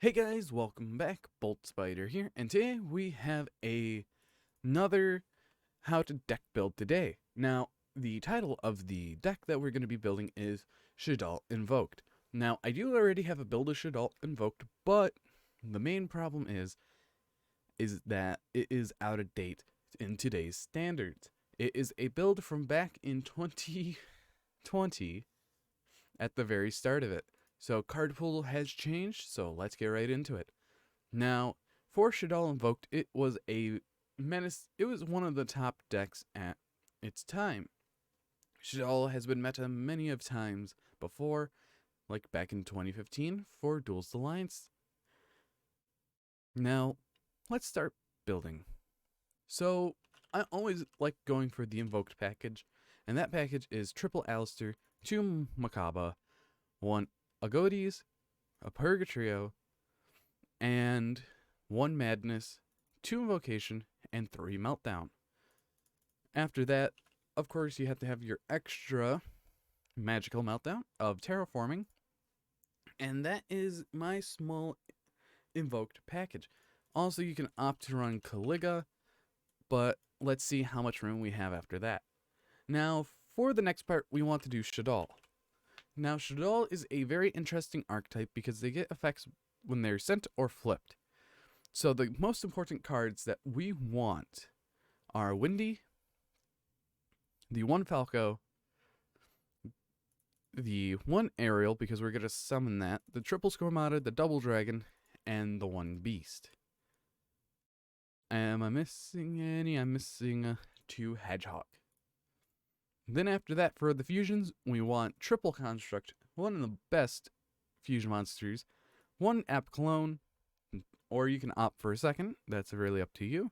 Hey guys, welcome back. Bolt Spider here, and today we have another how to deck build today. Now, the title of the deck that we're going to be building is Shaddoll Invoked. Now, I do already have a build of Shaddoll Invoked, but the main problem is that it is out of date in today's standards. It is a build from back in 2020 at the very start of it. So card pool has changed, so let's get right into it. Now, for Shaddoll Invoked, it was a menace. It was one of the top decks at its time. Shaddoll has been meta many of times before, like back in 2015 for Duelist Alliance. Now, let's start building. So, I always like going for the Invoked package, and that package is triple Alistair, 2 Macabre, 1 Agodes, a Purgatrio, and 1 Madness, 2 Invocation, and 3 Meltdown. After that, of course, you have to have your extra magical Meltdown of Terraforming, and that is my small Invoked package. Also, you can opt to run Caliga, but let's see how much room we have after that. Now, for the next part, we want to do Shaddoll. Now, Shaddoll is a very interesting archetype because they get effects when they're sent or flipped. So the most important cards that we want are Windy, the 1 Falco, the 1 Aerial, because we're going to summon that, the triple Squamata, the double Dragon, and the 1 Beast. Am I missing any? I'm missing 2 Hedgehog. Then after that, for the fusions, we want triple Construct, one of the best fusion monsters, 1 App Clone, or you can opt for a second, that's really up to you.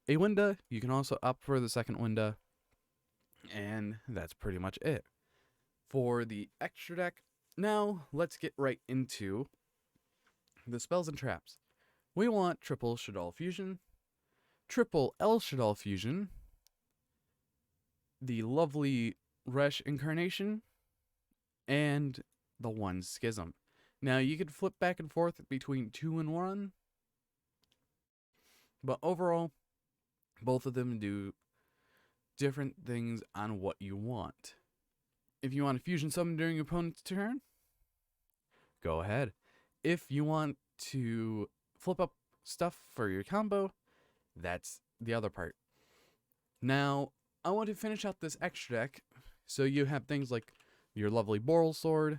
A Winda, you can also opt for the second Winda, and that's pretty much it. For the extra deck, now let's get right into the spells and traps. We want triple Shaddoll Fusion, triple El Shaddoll Fusion, the lovely Resh Incarnation, and the 1 Schism. Now, you could flip back and forth between 2 and 1, but overall, both of them do different things on what you want. If you want a fusion summon during your opponent's turn, go ahead. If you want to flip up stuff for your combo, that's the other part. Now, I want to finish out this extra deck, so you have things like your lovely Boral Sword,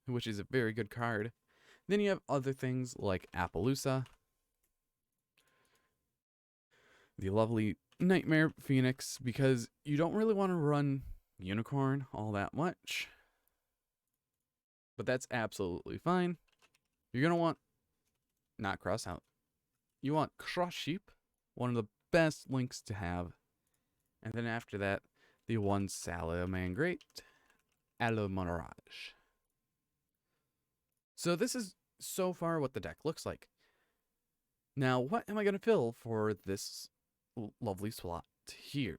which is a very good card. Then you have other things like Appaloosa, the lovely Nightmare Phoenix, because you don't really want to run Unicorn all that much, but that's absolutely fine. You're going to want, not Cross Out, you want Cross Sheep, one of the best links to have. And then after that, the 1 Salamangreat, Alumonarage. So this is so far what the deck looks like. Now, what am I going to fill for this lovely slot here?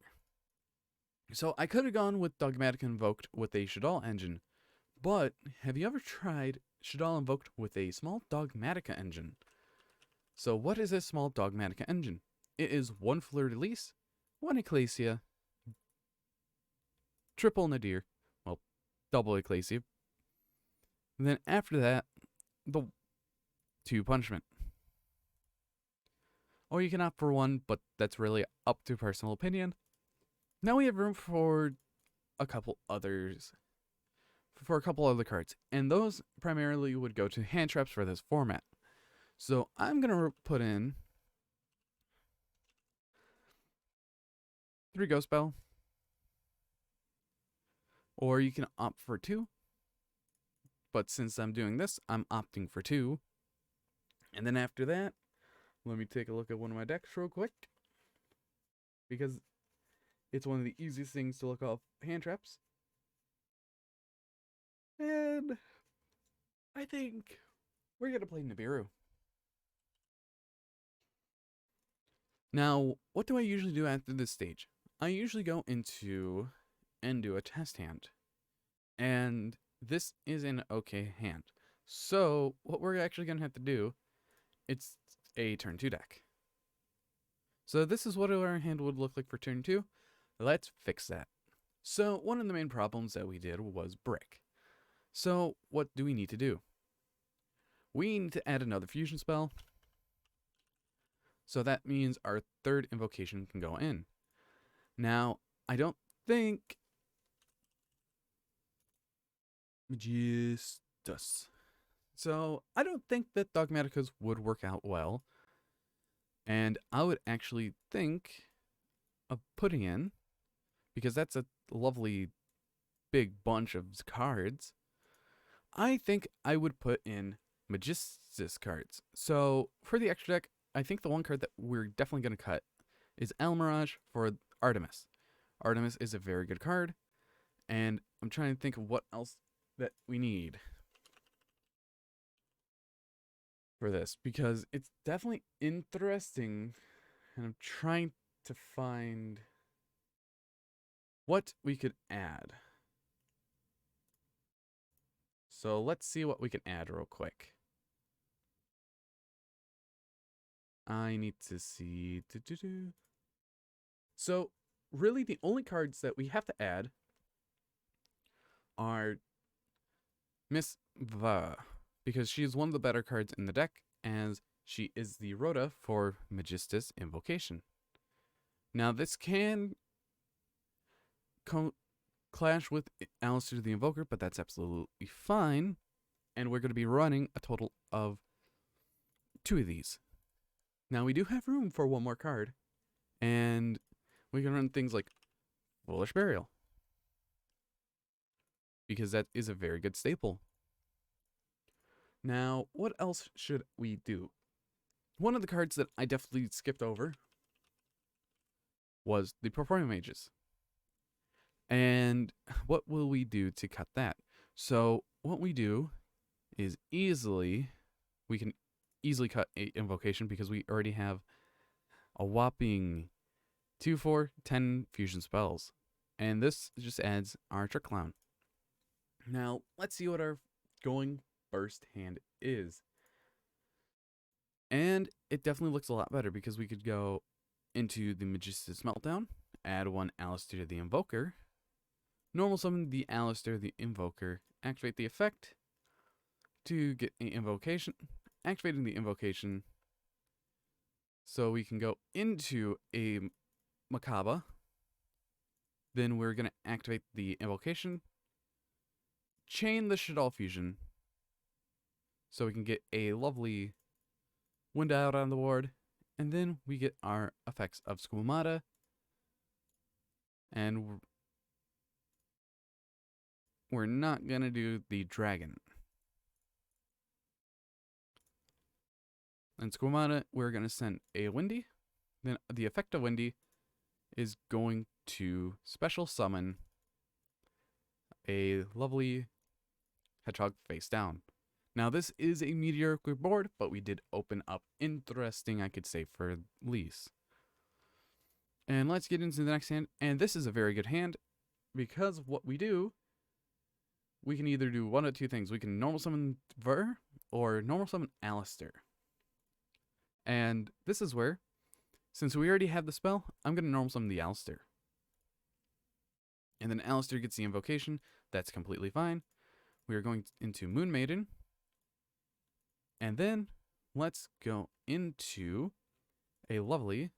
So I could have gone with Dogmatic Invoked with a Shaddoll engine, but have you ever tried Shaddoll Invoked with a small Dogmatica engine? So what is a small Dogmatica engine? It is 1 Fleur-de-Lis, 1 Ecclesia, triple Nadir, well, double Ecclesia. And then after that, the 2 Punishment. Or you can opt for 1, but that's really up to personal opinion. Now we have room for a couple others, for a couple other cards, and those primarily would go to hand traps for this format. So I'm gonna put in 3 Ghost Bell, or you can opt for 2. But since I'm doing this, I'm opting for 2. And then after that, let me take a look at one of my decks real quick, because it's one of the easiest things to look off hand traps. And I think we're going to play Nibiru. Now, what do I usually do after this stage? I usually go into and do a test hand. And this is an okay hand. So what we're actually going to have to do, it's a turn 2 deck. So this is what our hand would look like for turn 2. Let's fix that. So one of the main problems that we did was brick. So what do we need to do? We need to add another fusion spell. So that means our third invocation can go in. Now, I don't think Magistus. So I don't think that Dogmaticas would work out well. And I would actually think of putting in, because that's a lovely big bunch of cards, I think I would put in Magistus cards. So for the extra deck, I think the one card that we're definitely going to cut is El Mirage for Artemis. Artemis is a very good card, and I'm trying to think of what else that we need for this, because it's definitely interesting, and I'm trying to find what we could add. So let's see what we can add real quick. I need to see. So really the only cards that we have to add are Miss Va, because she is one of the better cards in the deck, as she is the Rhoda for Magistus Invocation. Now this can clash with Alistair the Invoker, but that's absolutely fine. And we're going to be running a total of 2 of these. Now we do have room for one more card, and we can run things like Foolish Burial, because that is a very good staple. Now, what else should we do? One of the cards that I definitely skipped over was the Performing Mages. And what will we do to cut that? So what we do is we can easily cut a invocation, because we already have a whopping 2, 4, 10 fusion spells. And this just adds our Trick Clown. Now, let's see what our going first hand is. And it definitely looks a lot better, because we could go into the Magistus Meltdown, add 1 Alistair the Invoker, normal summon the Alistair the Invoker, activate the effect to get an invocation, activating the invocation so we can go into a Macabre. Then we're going to activate the invocation, chain the Shaddoll fusion so we can get a lovely Wind Out on the board, and then we get our effects of Squamata, and we're not going to do the dragon. And Squamata, we're going to send a Windy. Then the effect of Windy is going to special summon a lovely Hedgehog face down. Now this is a mediocre board, but we did open up interesting, I could say, for Lease. And let's get into the next hand. And this is a very good hand, because what we do, we can either do one of 2 things. We can normal summon Ver or normal summon Alistair. And this is where, since we already have the spell, I'm going to normal summon the Alistair. And then Alistair gets the invocation. That's completely fine. We are going into Moon Maiden. And then let's go into a lovely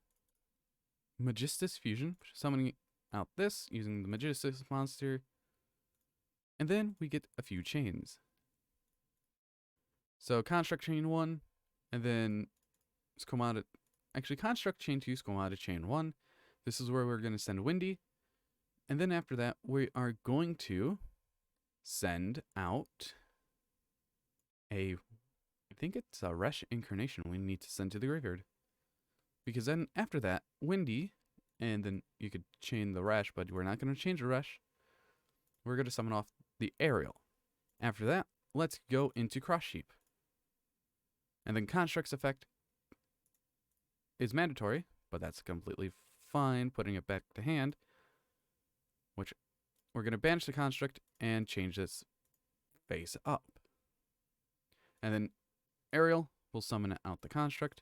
Magistus fusion, summoning out this using the Magistus monster. And then we get a few chains. So Construct Chain 1, and then Squamata. Actually, Construct Chain 2, Squamata Chain 1. This is where we're going to send Windy. And then after that, we are going to send out I think it's a Resh Incarnation we need to send to the graveyard. Because then after that, Windy, and then you could chain the Resh, but we're not going to change the Resh. We're going to summon off the Aerial. After that, let's go into Cross Sheep. And then Construct's effect is mandatory, but that's completely fine, putting it back to hand. Which we're going to banish the Construct and change this face up. And then Aerial will summon out the construct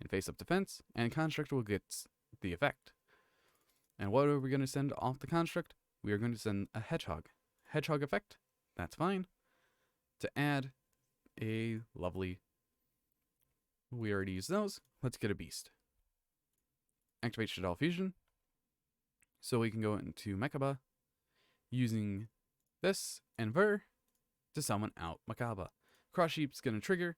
in face-up defense, and construct will get the effect. And what are we going to send off the construct? We are going to send a hedgehog. Hedgehog effect, that's fine. To add a lovely, we already used those, let's get a beast. Activate Shaddoll Fusion. So we can go into Mechaba using this and Ver to summon out Mechaba. Cross Sheep's going to trigger,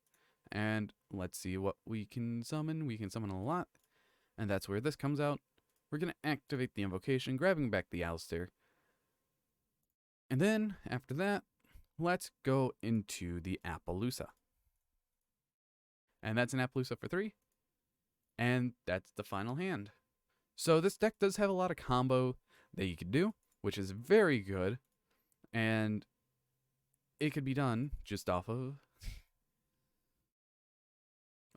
and let's see what we can summon. We can summon a lot, and that's where this comes out. We're going to activate the invocation, grabbing back the Alistair. And then, after that, let's go into the Appaloosa. And that's an Appaloosa for 3. And that's the final hand. So this deck does have a lot of combo that you could do, which is very good. And it could be done just off of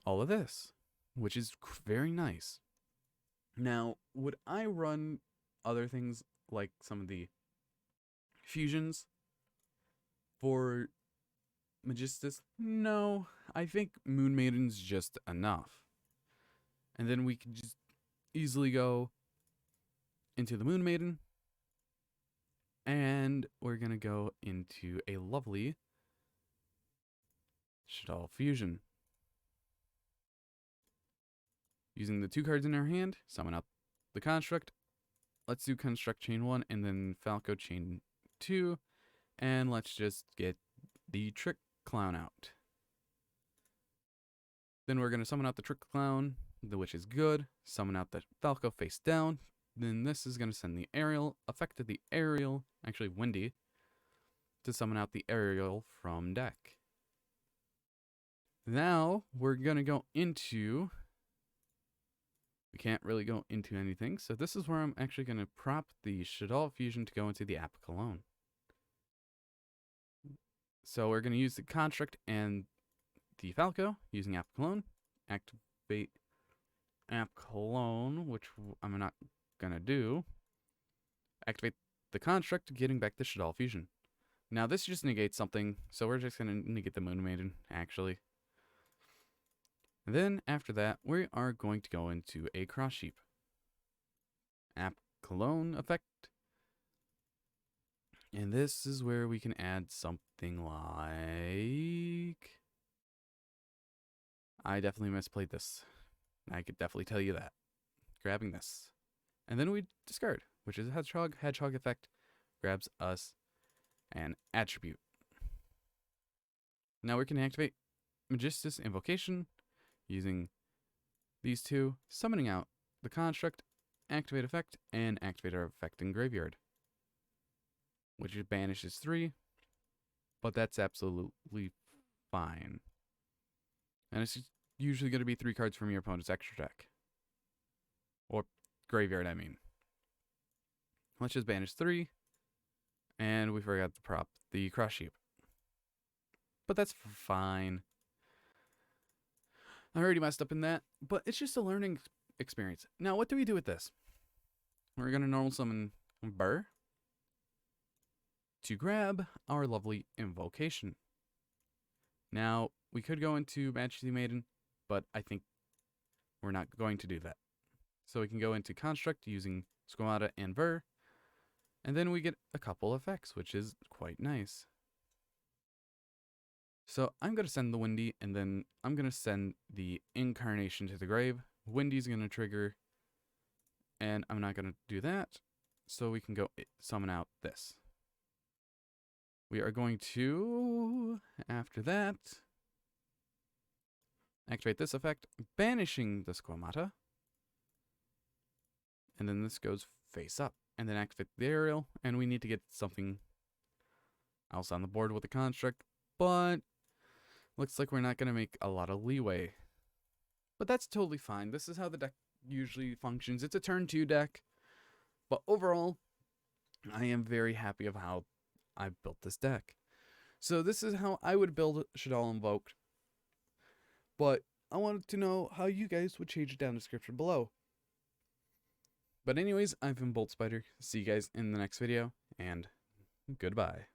all of this, which is very nice. Now, would I run other things like some of the fusions for Magistus? No, I think Moon Maiden's just enough. And then we can just easily go into the Moon Maiden. And we're going to go into a lovely Shaddoll Fusion. Using the 2 cards in our hand, summon up the construct. Let's do construct chain 1 and then Falco chain 2. And let's just get the Trick Clown out. Then we're going to summon out the Trick Clown, which is good. Summon out the Falco face down. Then this is going to send the Aerial, affected the Aerial, actually Windy, to summon out the Aerial from deck. Now we're going to go into... We can't really go into anything, so this is where I'm actually going to prop the Shaddoll Fusion to go into the App Cologne. So we're going to use the construct and the Falco using App Cologne. Activate App Cologne, which I'm not going to do. Activate the construct, getting back the Shaddoll Fusion. Now this just negates something, so we're just going to negate the Moon Maiden, actually. And then, after that, we are going to go into a Cross Sheep. App Cologne effect. And this is where we can add something like... I definitely misplayed this. I could definitely tell you that. Grabbing this. And then we discard, which is a Hedgehog. Hedgehog effect grabs us an attribute. Now we can activate Magistus Invocation using these 2, summoning out the construct, activate effect, and activate our effect in graveyard, which banishes 3, but that's absolutely fine. And it's usually going to be 3 cards from your opponent's extra deck. Or graveyard, I mean. Let's just banish 3, and we forgot to prop the Cross Sheep. But that's fine. I already messed up in that, but it's just a learning experience. Now, what do we do with this? We're going to normal summon Burr to grab our lovely invocation. Now, we could go into Majesty Maiden, but I think we're not going to do that. So we can go into Construct using Squamata and Burr, and then we get a couple effects, which is quite nice. So I'm going to send the Windy, and then I'm going to send the Incarnation to the grave. Windy's going to trigger, and I'm not going to do that. So we can go summon out this. We are going to, after that, activate this effect, banishing the Squamata. And then this goes face up. And then activate the Aerial, and we need to get something else on the board with the construct. But looks like we're not going to make a lot of leeway. But that's totally fine. This is how the deck usually functions. It's a turn 2 deck. But overall, I am very happy of how I built this deck. So this is how I would build Shaddoll Invoked. But I wanted to know how you guys would change it down in the description below. But anyways, I've been Bolt Spider. See you guys in the next video, and goodbye.